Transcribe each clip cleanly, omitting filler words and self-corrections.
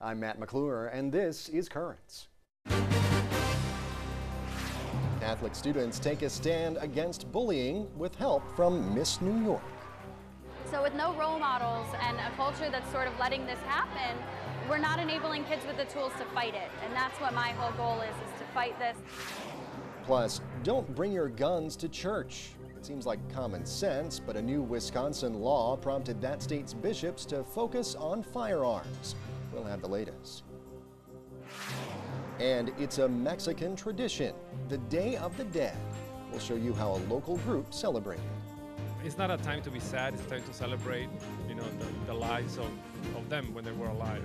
I'm Matt McClure, and this is Currents. Catholic students take a stand against bullying with help from Miss New York. So with no role models and a culture that's sort of letting this happen, we're not enabling kids with the tools to fight it. And that's what my whole goal is to fight this. Plus, don't bring your guns to church. It seems like common sense, but a new Wisconsin law prompted that state's bishops to focus on firearms. We'll have the latest. And it's a Mexican tradition, the Day of the Dead. We'll show you how a local group celebrated. It's not a time to be sad, it's a time to celebrate, the lives of them when they were alive.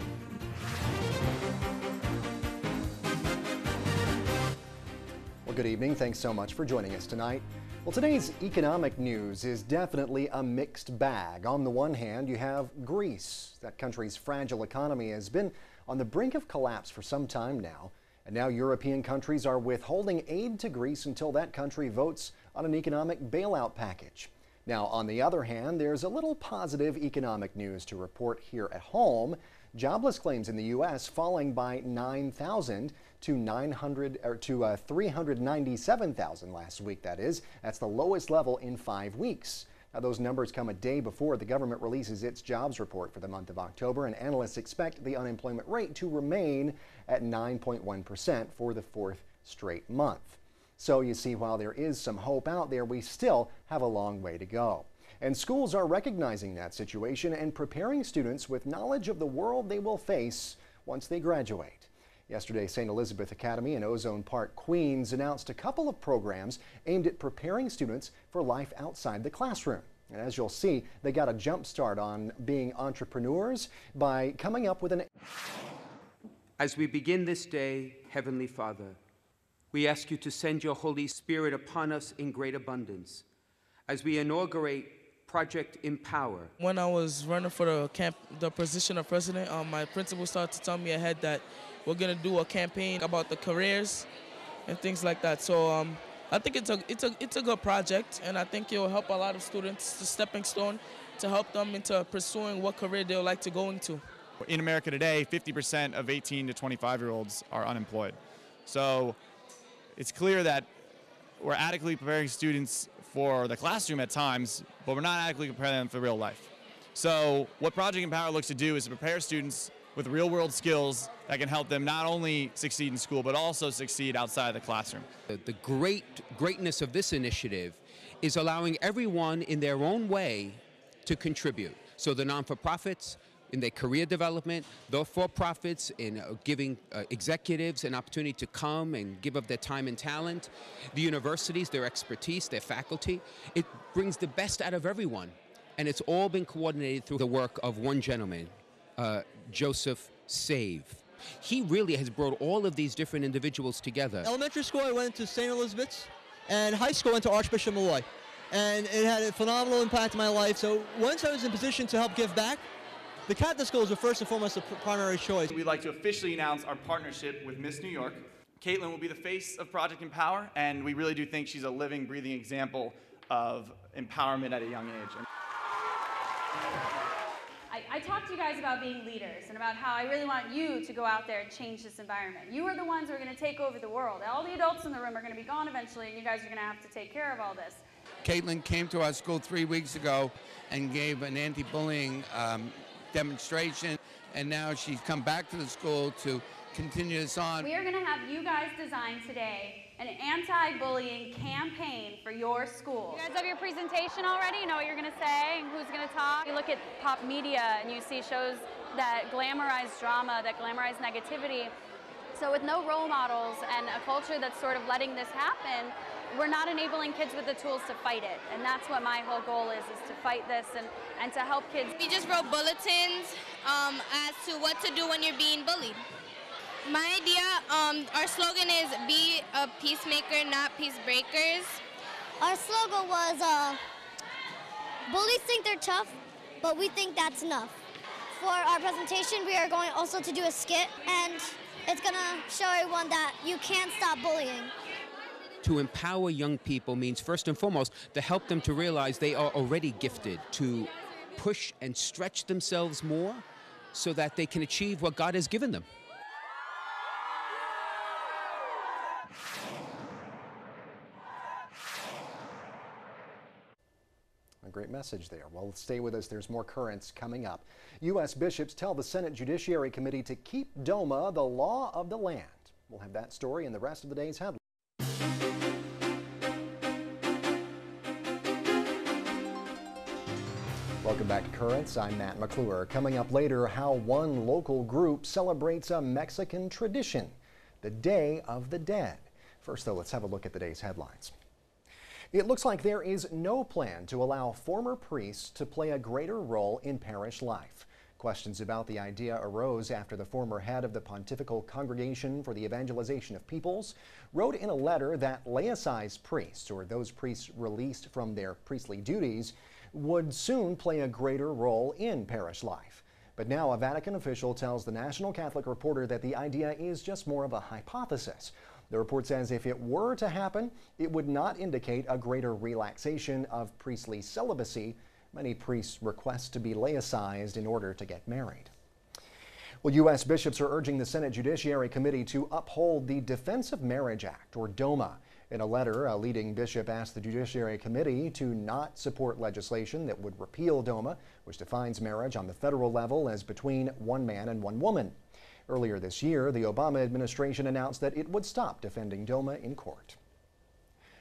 Well, good evening. Thanks so much for joining us tonight. Well, today's economic news is definitely a mixed bag. On the one hand, you have Greece. That country's fragile economy has been on the brink of collapse for some time now. And now European countries are withholding aid to Greece until that country votes on an economic bailout package. Now, on the other hand, there's a little positive economic news to report here at home. Jobless claims in the U.S. falling by 9,000 to 397,000 last week, that is. That's the lowest level in 5 weeks. Now, those numbers come a day before the government releases its jobs report for the month of October, and analysts expect the unemployment rate to remain at 9.1% for the fourth straight month. So you see, while there is some hope out there, we still have a long way to go. And schools are recognizing that situation and preparing students with knowledge of the world they will face once they graduate. Yesterday, St. Elizabeth Academy in Ozone Park, Queens announced a couple of programs aimed at preparing students for life outside the classroom. And as you'll see, they got a jump start on being entrepreneurs by coming up with an... As we begin this day, Heavenly Father, we ask you to send your Holy Spirit upon us in great abundance as we inaugurate Project Empower. When I was running for the position of president, my principal started to tell me ahead that we're going to do a campaign about the careers and things like that. So I think it's a good project, and I think it will help a lot of students, the stepping stone to help them into pursuing what career they would like to go into. In America today, 50% of 18 to 25-year-olds are unemployed. So it's clear that we're adequately preparing students for the classroom at times, but we're not adequately preparing them for real life. So what Project Empower looks to do is to prepare students with real-world skills that can help them not only succeed in school, but also succeed outside of the classroom. The greatness of this initiative is allowing everyone in their own way to contribute. So the non-for-profits, in their career development, the for-profits in giving executives an opportunity to come and give up their time and talent, the universities, their expertise, their faculty. It brings the best out of everyone. And it's all been coordinated through the work of one gentleman, Joseph Save. He really has brought all of these different individuals together. Elementary school, I went to St. Elizabeth's, and high school, I went to Archbishop Malloy. And it had a phenomenal impact on my life. So once I was in position to help give back, the Catholic schools were first and foremost the primary choice. We'd like to officially announce our partnership with Miss New York. Caitlin will be the face of Project Empower, and we really do think she's a living, breathing example of empowerment at a young age. I talked to you guys about being leaders and about how I really want you to go out there and change this environment. You are the ones who are going to take over the world. All the adults in the room are going to be gone eventually, and you guys are going to have to take care of all this. Caitlin came to our school 3 weeks ago and gave an anti-bullying demonstration, and now she's come back to the school to continue this on. We are going to have you guys design today an anti-bullying campaign for your school. You guys have your presentation already? You know what you're going to say and who's going to talk? You look at pop media and you see shows that glamorize drama, that glamorize negativity. So with no role models and a culture that's sort of letting this happen, we're not enabling kids with the tools to fight it. And that's what my whole goal is to fight this and to help kids. We just wrote bulletins as to what to do when you're being bullied. My idea, our slogan is be a peacemaker, not peace breakers. Our slogan was, bullies think they're tough, but we think that's enough. For our presentation, we are going also to do a skit, and it's going to show everyone that you can't stop bullying. To empower young people means, first and foremost, to help them to realize they are already gifted, to push and stretch themselves more, so that they can achieve what God has given them. A great message there. Well, stay with us. There's more currents coming up. U.S. bishops tell the Senate Judiciary Committee to keep DOMA the law of the land. We'll have that story and the rest of the day's headlines. Welcome back to Currents. I'm Matt McClure. Coming up later, how one local group celebrates a Mexican tradition, the Day of the Dead. First, though, let's have a look at the day's headlines. It looks like there is no plan to allow former priests to play a greater role in parish life. Questions about the idea arose after the former head of the Pontifical Congregation for the Evangelization of Peoples wrote in a letter that laicized priests, or those priests released from their priestly duties, would soon play a greater role in parish life. But now a Vatican official tells the National Catholic Reporter that the idea is just more of a hypothesis. The report says if it were to happen, it would not indicate a greater relaxation of priestly celibacy. Many priests request to be laicized in order to get married. Well, U.S. bishops are urging the Senate Judiciary Committee to uphold the Defense of Marriage Act, or DOMA. In a letter, a leading bishop asked the Judiciary Committee to not support legislation that would repeal DOMA, which defines marriage on the federal level as between one man and one woman. Earlier this year, the Obama administration announced that it would stop defending DOMA in court.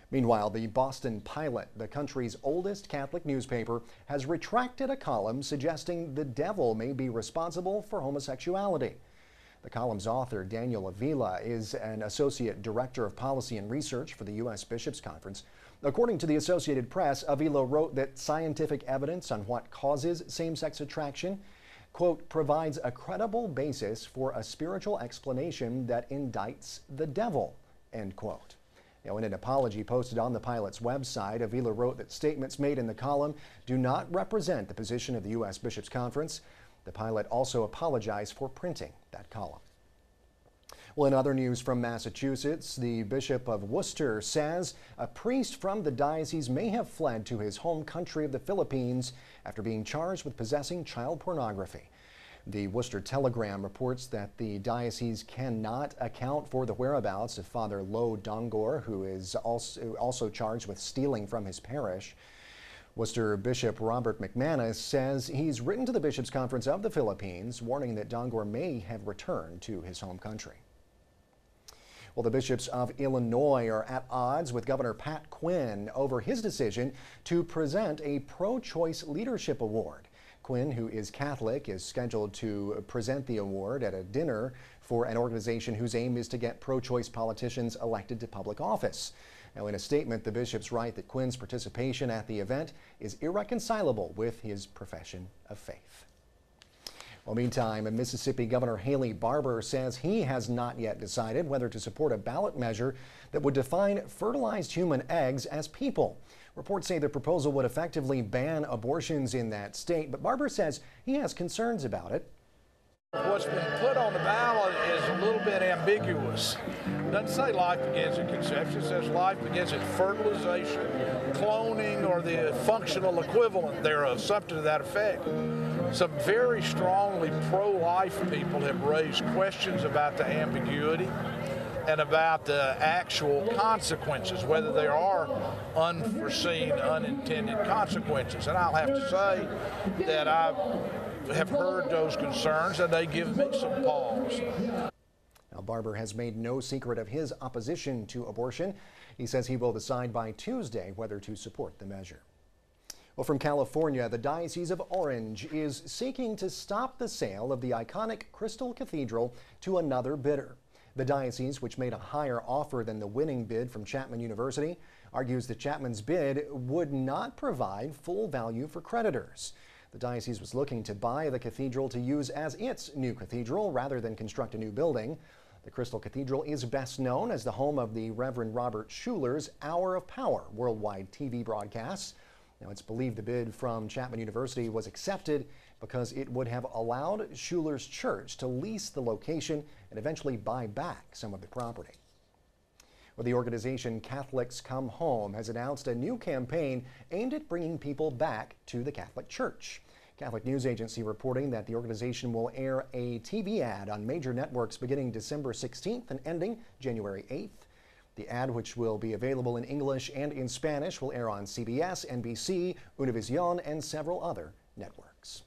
Meanwhile, the Boston Pilot, the country's oldest Catholic newspaper, has retracted a column suggesting the devil may be responsible for homosexuality. The column's author, Daniel Avila, is an associate director of policy and research for the U.S. Bishops' Conference. According to the Associated Press, Avila wrote that scientific evidence on what causes same-sex attraction, quote, provides a credible basis for a spiritual explanation that indicts the devil, end quote. Now, in an apology posted on the Pilot's website, Avila wrote that statements made in the column do not represent the position of the U.S. Bishops' Conference. The Pilot also apologized for printing that column. Well, in other news from Massachusetts, the Bishop of Worcester says a priest from the diocese may have fled to his home country of the Philippines after being charged with possessing child pornography. The Worcester Telegram reports that the diocese cannot account for the whereabouts of Father Lo Dongor, who is also charged with stealing from his parish. Worcester Bishop Robert McManus says he's written to the Bishops' Conference of the Philippines, warning that Dongor may have returned to his home country. Well, the bishops of Illinois are at odds with Governor Pat Quinn over his decision to present a pro-choice leadership award. Quinn, who is Catholic, is scheduled to present the award at a dinner for an organization whose aim is to get pro-choice politicians elected to public office. Now, in a statement, the bishops write that Quinn's participation at the event is irreconcilable with his profession of faith. Well, meantime, Mississippi Governor Haley Barbour says he has not yet decided whether to support a ballot measure that would define fertilized human eggs as people. Reports say the proposal would effectively ban abortions in that state, but Barbour says he has concerns about it. What's been put on the ballot is a little bit ambiguous. It doesn't say life begins at conception. It says life begins at fertilization, cloning, or the functional equivalent thereof, something to that effect. Some very strongly pro-life people have raised questions about the ambiguity and about the actual consequences, whether there are unforeseen, unintended consequences. And I'll have to say that I have heard those concerns, and they give me some pause. Now, Barbour has made no secret of his opposition to abortion. He says he will decide by Tuesday whether to support the measure. Well, from California, the Diocese of Orange is seeking to stop the sale of the iconic Crystal Cathedral to another bidder. The diocese, which made a higher offer than the winning bid from Chapman University, argues that Chapman's bid would not provide full value for creditors. The diocese was looking to buy the cathedral to use as its new cathedral rather than construct a new building. The Crystal Cathedral is best known as the home of the Reverend Robert Schuller's Hour of Power worldwide TV broadcasts. Now, it's believed the bid from Chapman University was accepted because it would have allowed Schuller's church to lease the location and eventually buy back some of the property. Well, the organization Catholics Come Home has announced a new campaign aimed at bringing people back to the Catholic Church. Catholic News Agency reporting that the organization will air a TV ad on major networks beginning December 16th and ending January 8th. The ad, which will be available in English and in Spanish, will air on CBS, NBC, Univision, and several other networks.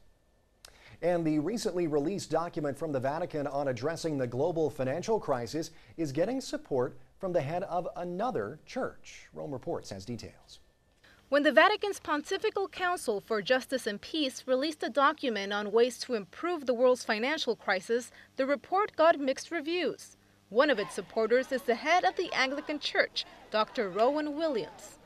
And the recently released document from the Vatican on addressing the global financial crisis is getting support from the head of another church. Rome Reports has details. When the Vatican's Pontifical Council for Justice and Peace released a document on ways to improve the world's financial crisis, the report got mixed reviews. One of its supporters is the head of the Anglican Church, Dr. Rowan Williams.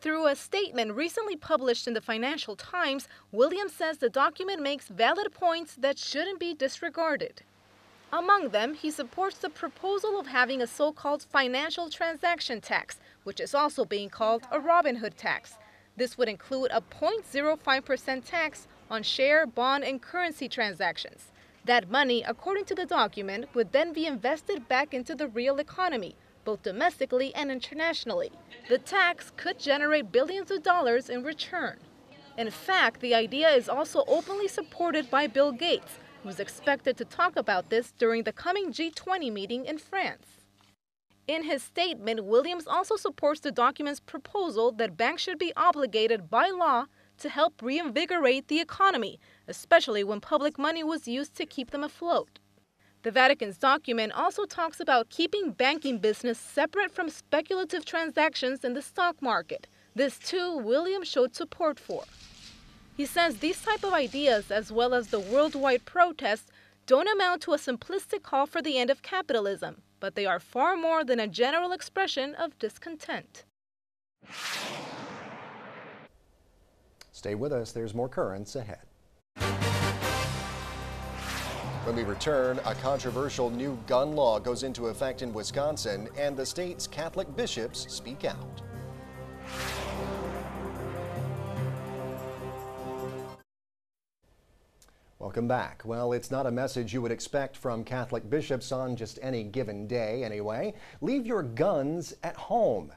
Through a statement recently published in the Financial Times, Williams says the document makes valid points that shouldn't be disregarded. Among them, he supports the proposal of having a so-called financial transaction tax, which is also being called a Robin Hood tax. This would include a 0.05% tax on share, bond, and currency transactions. That money, according to the document, would then be invested back into the real economy, both domestically and internationally. The tax could generate billions of dollars in return. In fact, the idea is also openly supported by Bill Gates, who is expected to talk about this during the coming G20 meeting in France. In his statement, Williams also supports the document's proposal that banks should be obligated by law to help reinvigorate the economy, especially when public money was used to keep them afloat. The Vatican's document also talks about keeping banking business separate from speculative transactions in the stock market. This, too, Williams showed support for. He says these type of ideas, as well as the worldwide protests, don't amount to a simplistic call for the end of capitalism, but they are far more than a general expression of discontent. Stay with us, there's more currents ahead. When we return, a controversial new gun law goes into effect in Wisconsin, and the state's Catholic bishops speak out. Welcome back. Well, it's not a message you would expect from Catholic bishops on just any given day, anyway. Leave your guns at home.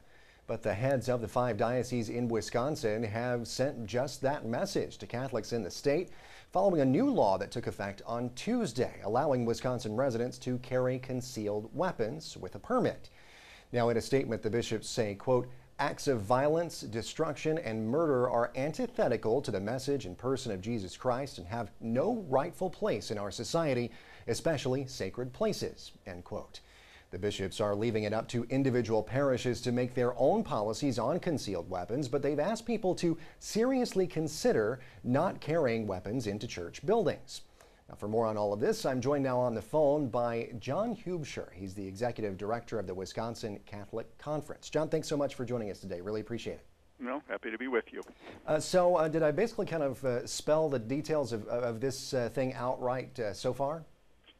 But the heads of the 5 dioceses in Wisconsin have sent just that message to Catholics in the state, following a new law that took effect on Tuesday, allowing Wisconsin residents to carry concealed weapons with a permit. Now, in a statement, the bishops say, quote, acts of violence, destruction, and murder are antithetical to the message and person of Jesus Christ and have no rightful place in our society, especially sacred places, end quote. The bishops are leaving it up to individual parishes to make their own policies on concealed weapons, but they've asked people to seriously consider not carrying weapons into church buildings. Now, for more on all of this, I'm joined now on the phone by John Hubscher. He's the executive director of the Wisconsin Catholic Conference. John, thanks so much for joining us today. Really appreciate it. No, happy to be with you. Did I basically kind of spell the details of this thing outright so far?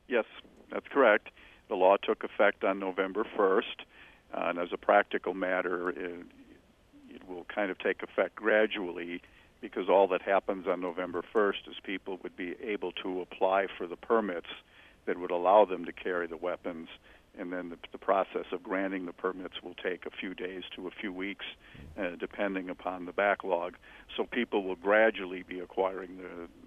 Yes, that's correct. The law took effect on November 1st, and as a practical matter, it will kind of take effect gradually, because all that happens on November 1st is people would be able to apply for the permits that would allow them to carry the weapons, and then the process of granting the permits will take a few days to a few weeks, depending upon the backlog. So people will gradually be acquiring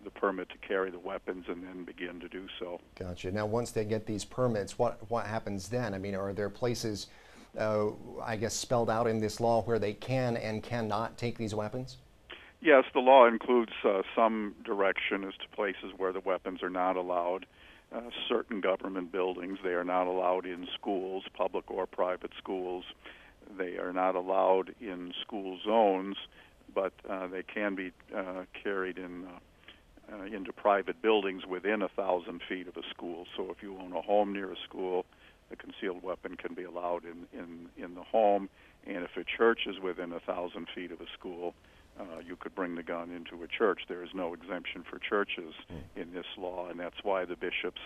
the permit to carry the weapons and then begin to do so. Gotcha. Now, once they get these permits, what happens then? I mean, are there places, I guess, spelled out in this law where they can and cannot take these weapons? Yes, the law includes some direction as to places where the weapons are not allowed. Certain government buildings, they are not allowed in schools, public or private schools. They are not allowed in school zones, but they can be carried into private buildings within 1,000 feet of a school. So if you own a home near a school, a concealed weapon can be allowed in the home. And if a church is within 1,000 feet of a school, you could bring the gun into a church. There is no exemption for churches in this law, and that's why the bishops,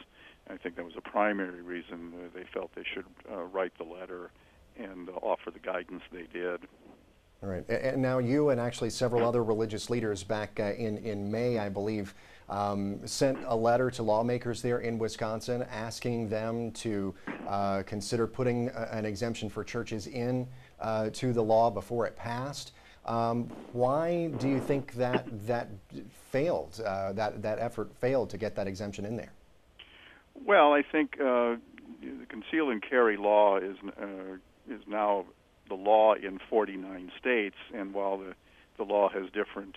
I think that was a primary reason they felt they should write the letter and offer the guidance they did. All right. And now you and actually several other religious leaders back in May, I believe, sent a letter to lawmakers there in Wisconsin asking them to consider putting an exemption for churches in to the law before it passed. Why do you think that failed? That effort failed to get that exemption in there? Well, I think the conceal and carry law is now the law in 49 states, and while the law has different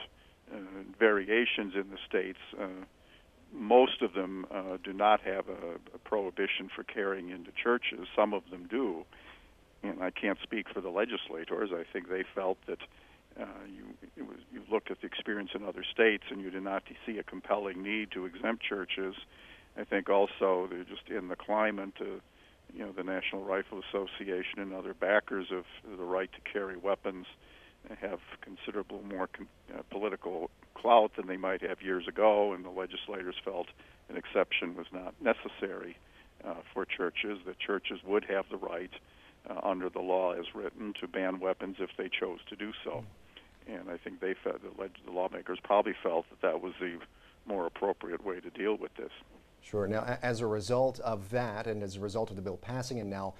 variations in the states, most of them do not have a prohibition for carrying into churches. Some of them do, and I can't speak for the legislators. I think they felt that you looked at the experience in other states, and you did not see a compelling need to exempt churches. I think also they're just in the climate. The National Rifle Association and other backers of the right to carry weapons have considerable more political clout than they might have years ago, and the legislators felt an exception was not necessary for churches, that churches would have the right under the law as written to ban weapons if they chose to do so. And I think they felt, the lawmakers probably felt that was the more appropriate way to deal with this. Sure. Now, as a result of that, and as a result of the bill passing and now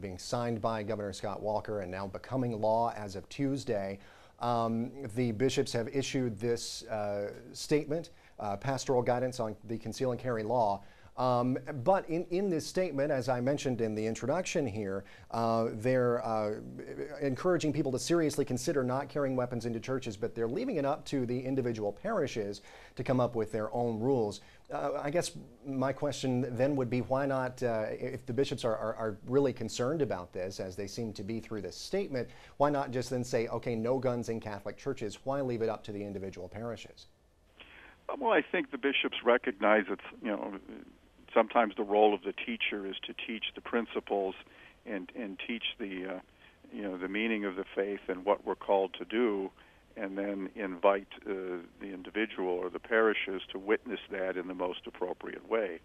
being signed by Governor Scott Walker and now becoming law as of Tuesday, the bishops have issued this statement, pastoral guidance on the conceal and carry law. But in this statement, as I mentioned in the introduction here, they're encouraging people to seriously consider not carrying weapons into churches, but they're leaving it up to the individual parishes to come up with their own rules. I guess my question then would be, why not, if the bishops are really concerned about this, as they seem to be through this statement, why not just then say, okay, no guns in Catholic churches? Why leave it up to the individual parishes? Well, I think the bishops recognize it's, sometimes the role of the teacher is to teach the principles and teach the meaning of the faith and what we're called to do, and then invite the individual or the parishes to witness that in the most appropriate way.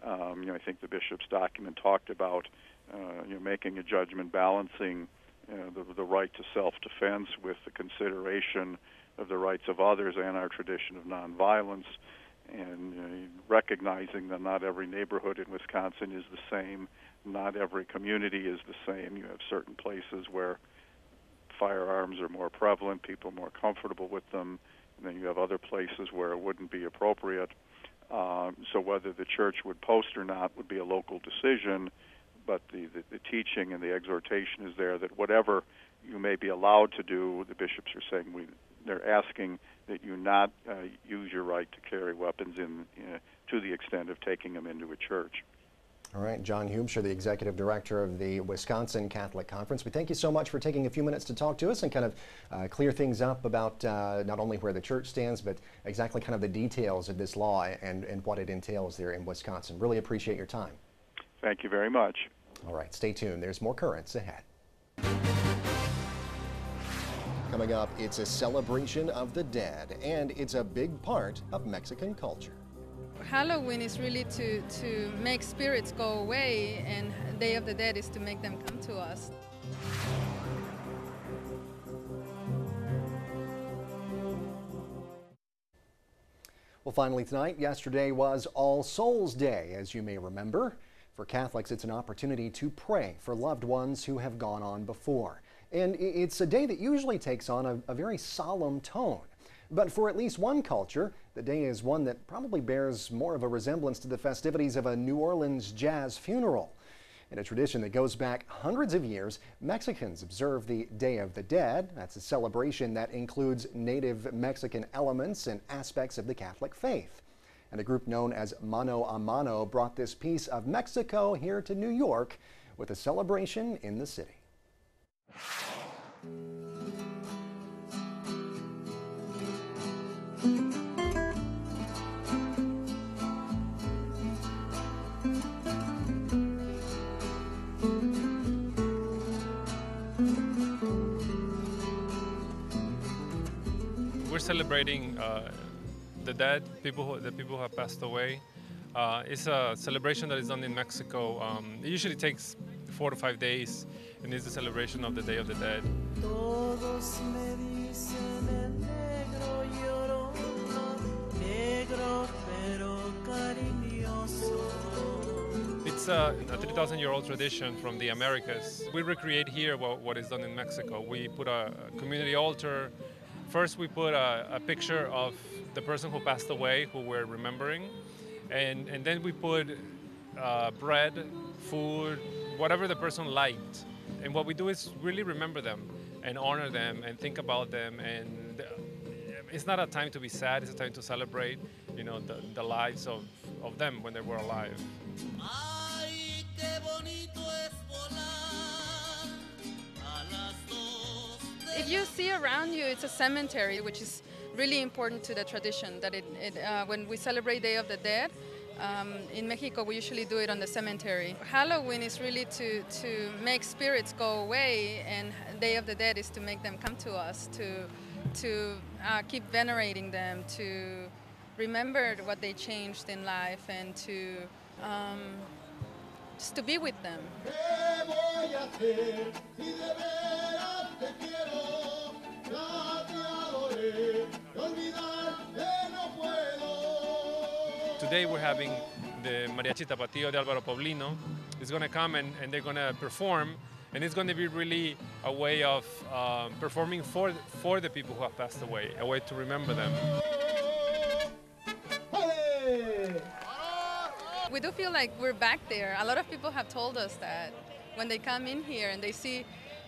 I think the bishop's document talked about making a judgment balancing the right to self-defense with the consideration of the rights of others and our tradition of nonviolence, and recognizing that not every neighborhood in Wisconsin is the same, not every community is the same. You have certain places where firearms are more prevalent, people are more comfortable with them, and then you have other places where it wouldn't be appropriate. So whether the church would post or not would be a local decision, but the teaching and the exhortation is there that whatever you may be allowed to do, the bishops are saying they're asking that you not use your right to carry weapons to the extent of taking them into a church. All right, John Huebscher, the Executive Director of the Wisconsin Catholic Conference. We thank you so much for taking a few minutes to talk to us and kind of clear things up about not only where the church stands, but exactly kind of the details of this law and what it entails there in Wisconsin. Really appreciate your time. Thank you very much. All right, stay tuned. There's more currents ahead. Coming up, it's a celebration of the dead, and it's a big part of Mexican culture. Halloween is really to make spirits go away, and Day of the Dead is to make them come to us. Well, finally tonight, yesterday was All Souls Day, as you may remember. For Catholics, it's an opportunity to pray for loved ones who have gone on before. And it's a day that usually takes on a very solemn tone. But for at least one culture, the day is one that probably bears more of a resemblance to the festivities of a New Orleans jazz funeral. In a tradition that goes back hundreds of years, Mexicans observe the Day of the Dead. That's a celebration that includes native Mexican elements and aspects of the Catholic faith. And a group known as Mano a Mano brought this piece of Mexico here to New York with a celebration in the city. We're celebrating the dead, the people who have passed away. It's a celebration that is done in Mexico. It usually takes 4 to 5 days, and it's the celebration of the Day of the Dead. It's a 3,000-year-old tradition from the Americas. We recreate here what is done in Mexico. We put a community altar. First, we put a picture of the person who passed away, who we're remembering, and then we put bread, food, whatever the person liked. And what we do is really remember them and honor them and think about them. And it's not a time to be sad, it's a time to celebrate, you know, the lives of them when they were alive. If you see around you, it's a cemetery, which is really important to the tradition, that when we celebrate Day of the Dead, in Mexico, we usually do it on the cemetery. Halloween is really to make spirits go away, and Day of the Dead is to make them come to us, to keep venerating them, to remember what they changed in life, and to just to be with them. Today we're having the Mariachi Tapatío de Álvaro Paulino. It's going to come and they're going to perform, and it's going to be really a way of performing for the people who have passed away, a way to remember them. We do feel like we're back there. A lot of people have told us that when they come in here and they see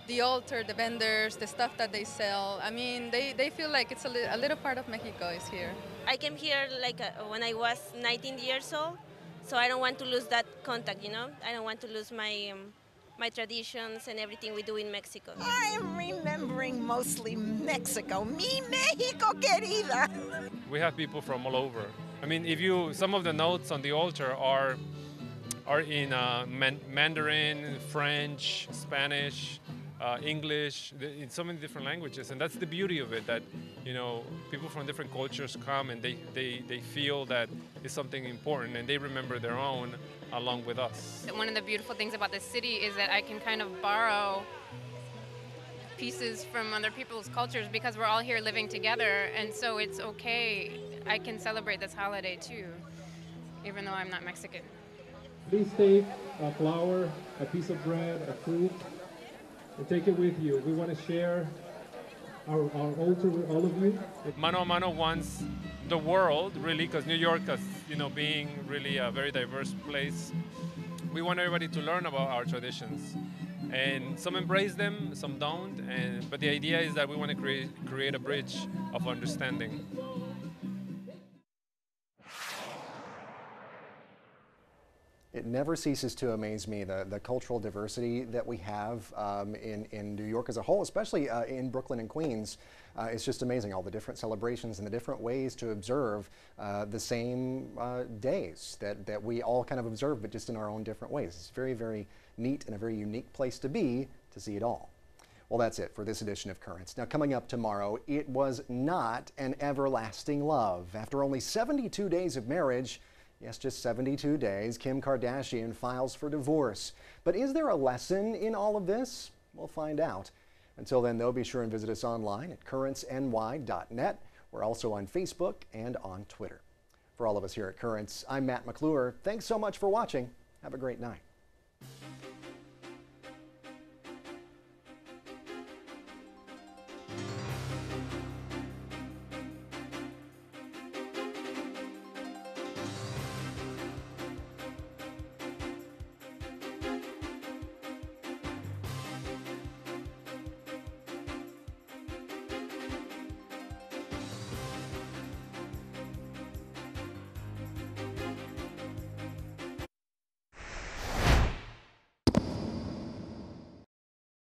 the altar, the vendors, the stuff that they sell, I mean, they feel like it's a little part of Mexico is here. I came here like when I was 19 years old, so I don't want to lose that contact, you know? I don't want to lose my traditions and everything we do in Mexico. I'm remembering mostly Mexico. Mi Mexico querida! We have people from all over. I mean, some of the notes on the altar are in Mandarin, French, Spanish, English, in so many different languages, and that's the beauty of it, that, you know, people from different cultures come and they feel that it's something important and they remember their own along with us. One of the beautiful things about this city is that I can kind of borrow pieces from other people's cultures because we're all here living together, and so it's okay. I can celebrate this holiday too, even though I'm not Mexican. Please take a flower, a piece of bread, a fruit, and take it with you. We want to share our altar with all of you. Mano a Mano wants the world, really, because New York, as you know, being really a very diverse place, we want everybody to learn about our traditions. And some embrace them, some don't, but the idea is that we want to create a bridge of understanding. It never ceases to amaze me, the cultural diversity that we have in New York as a whole, especially in Brooklyn and Queens. It's just amazing, all the different celebrations and the different ways to observe the same days that we all kind of observe, but just in our own different ways. It's very, very neat and a very unique place to be to see it all. Well, that's it for this edition of Currents. Now, coming up tomorrow, it was not an everlasting love. After only 72 days of marriage, yes, just 72 days, Kim Kardashian files for divorce. But is there a lesson in all of this? We'll find out. Until then, though, be sure and visit us online at currentsny.net. We're also on Facebook and on Twitter. For all of us here at Currents, I'm Matt McClure. Thanks so much for watching. Have a great night.